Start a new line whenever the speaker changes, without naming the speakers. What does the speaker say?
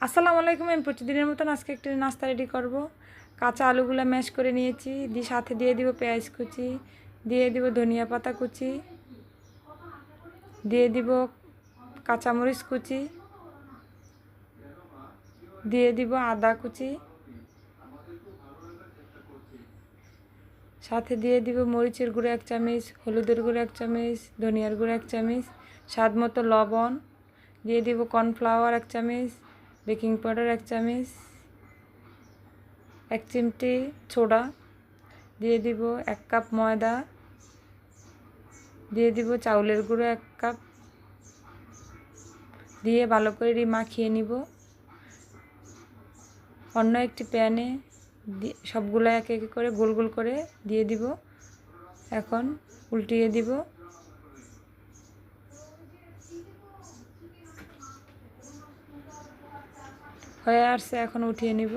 আসসালামু আলাইকুম। আমি প্রতিদিনের মতন আজকে একটা নাস্তা রেডি করব। কাঁচা আলুগুলো ম্যাশ করে নিয়েছি, সাথে দিয়ে দিব পেঁয়াজ কুচি, দিয়ে দিব ধনিয়া পাতা কুচি, দিয়ে দিব কাঁচামরিচ কুচি, দিয়ে দিব আদা কুচি, সাথে দিয়ে দিব মরিচের গুঁড়ো 1 চামচ, হলুদের গুঁড়ো 1 চামচ, ধনিয়ার গুঁড়ো 1 চামচ, স্বাদ মতো লবণ, দিয়ে দিব কর্নফ্লাওয়ার 1 চামচ, বেকিং পাউডার 1 চামচ, 1 চিমটি সোডা, দিয়ে দিব 1 কাপ ময়দা, দিয়ে দিব চাউলের গুঁড়ো 1 কাপ, দিয়ে ভালো করে মাখিয়ে নিব। অন্য একটি প্যানে সবগুলো এক এক করে গোল গোল করে দিয়ে দিব। এখন উল্টিয়ে দিব। হয়ে আসছে, এখন উঠিয়ে নিব।